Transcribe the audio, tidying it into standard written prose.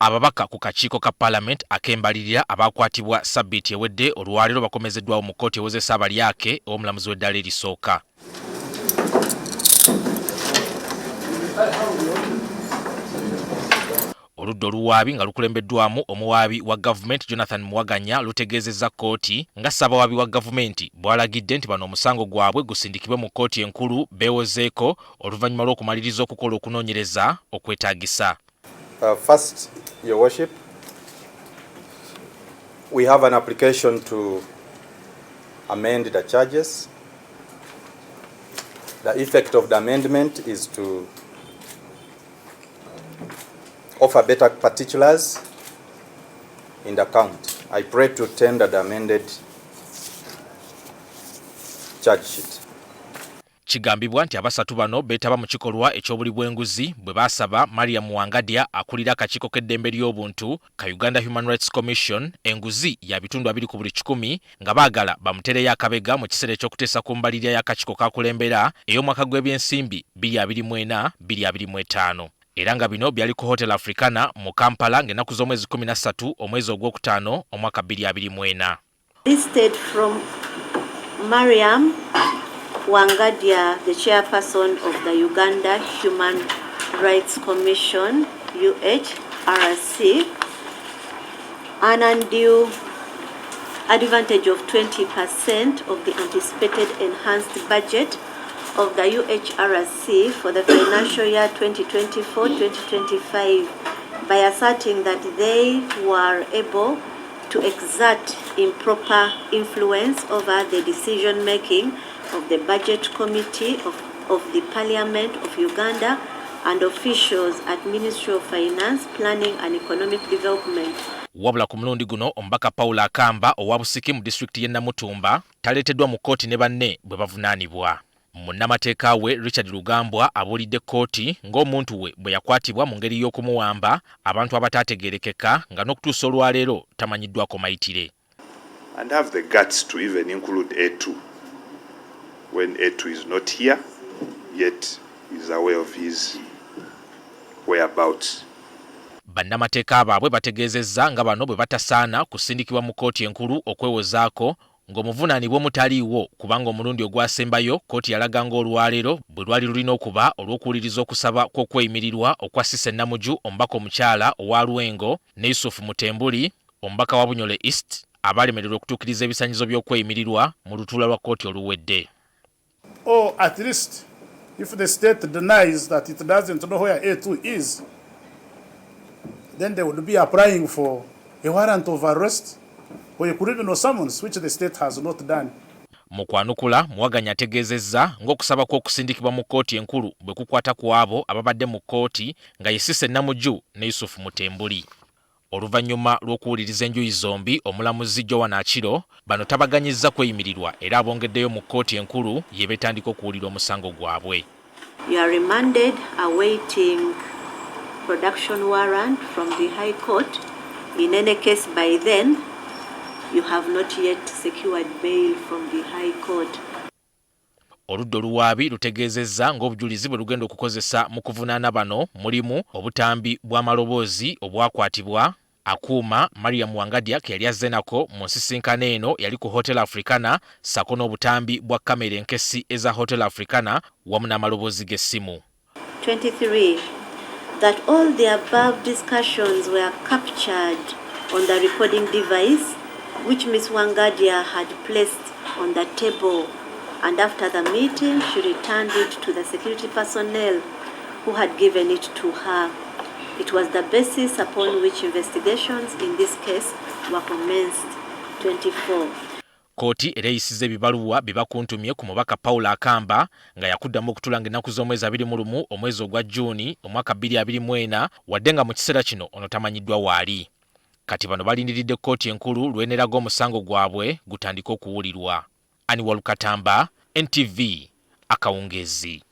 Ababaka ku kakiiko ka palamenti akembalirira abaakwatibwa sabbiiti ewedde olwaleero bakomezeddwawo mu kkooti ewozesa abalyake ow'omulamuzi w'eddaala erisooka. Oludda oluwaabi nga lukulembeddwamu omuwaabi wa gavumenti Jonathan Muwaganya lutegeezezza kkooti nga ssabawaabi wa gavumenti bw'alagidde nti bano omusango gwabwe gusindikibwe mu kkooti enkulu beewozeeko oluvannyuma lw'okumaliriza okukola okunoonyereza okwetaagisa. First, Your Worship, we have an application to amend the charges. The effect of the amendment is to offer better particulars in the count. I pray to tender the amended charge sheet. Kigambibwa nti abasatu bano beetaba mu kikolwa eky'obuli bwenguzi bwe baasaba Mariam Wangadya akulira akakiiko k'eddembe ly'obuntu ka Uganda Human Rights Commission enguzi ya bitundu 2 ku buli 100 nga baagala bamutereyo akabega mu kiseera eky'okuteesa ku mbalirira y'akakiiko kakulembera ey'omwaka gw'ebyensimbi 2024-2025. Era nga bino byali ku Hotel Africana mu Kampala ng'ennaku z'omwezi 13 omwezi ogwokutaano omwaka 2024. Listed from Mariam Wangadya, the chairperson of the Uganda Human Rights Commission, UHRC, an undue advantage of 20% of the anticipated enhanced budget of the UHRC for the financial year 2024-2025 by asserting that they were able to exert improper influence over the decision-making of the Budget Committee of the Parliament of Uganda and officials at Ministry of Finance, Planning and Economic Development. Wabula ku mulundi guno omubaka Paul Akamba owa Busiki mu district y'e Namutumba taleeteddwa mu kkooti ne banne bwe bavunaanibwa. Munnamateeka we Richard Lugambwa abuulidde kkooti ng'omuntu we bwe yakwatibwa mu ngeri y'okumuwamba abantu abataategeerekeka nga n'okutuusa olwaleero tamanyiddwako mayitire. And have the guts to even include A2 when A2 is not here, yet is aware of his whereabouts. Bannamateeka baabwe bategeezezza nga bano bwe batasaana kusindikibwa mu kkooti enkulu okwewozaako ng'omuvunaanibwa omutaliiwo kubanga omulundi ogwasembayo kkooti yalaga ng'olwaleero bwe lwali lulina okuba olw'okuwuliriza okusaba kw'okweyimirirwa okwa Cissy Namujju omubaka omukyala owa Lwengo ne Yusufu Mutembuli omubaka wa Bunyole East abalemererwa okutuukiriza ebisaanyizo by'okweyimirirwa mu lutuula lwa kkooti oluwedde. Or at least if the state denies that it doesn't know where A2 is, then they would be applying for a warrant of arrest or a criminal summons, which the state has not done. Mu kwanukula Muwaganya ategeezezza ng'okusaba kw'okusindikibwa mu kkooti enkulu bwe kukwata ku abo ababadde mu kkooti nga ye Cissy Namujju ne Yusufu Mutembuli. Oluvannyuma lw'okuwuliriza enjuyi zombi omulamuzi Joan Akiro bano tabaganyizza kweyimirirwa era abongeddeyo mu kkooti enkulu ye beetandika okuwulira omusango gwabwe. You are remanded awaiting production warrant from the High Court. In any case, by then, you have not yet secured bail from the High Court. Oludda oluwaabi lutegeezezza ng'obujulizi bwe lugenda okukozesa mu kuvunaana bano mulimu obutambi bw'amaloboozi obwakwatibwa akuuma Mariam Wangadya ke yali azze nako mu nsisinkano eno yali ku Hotel Africana sako n'obutambi bwa kamera enkesi eza Hotel Africana wamu n'amaloboozi g'essimu. 23. That all the above discussions were captured on the recording device which Ms. Wangadya had placed on the table, and after the meeting she returned it to the security personnel who had given it to her. It was the basis upon which investigations in this case were commenced. 24. Kkooti era eyisizza ebibaluwa bye bakuntumye ku mubaka Paul Akamba nga yakuddamu okutulanga ennaku z'omwezi 21 omwezi ogwa Juni omwaka 2024 wadde nga mu kiseera kino ono tamanyiddwa waali. Kati bano balindiridde kkooti enkulu lweneraga omusango gwabwe gutandika okuwulirwa. Ani Walukatamba, NTV, Akawungeezi.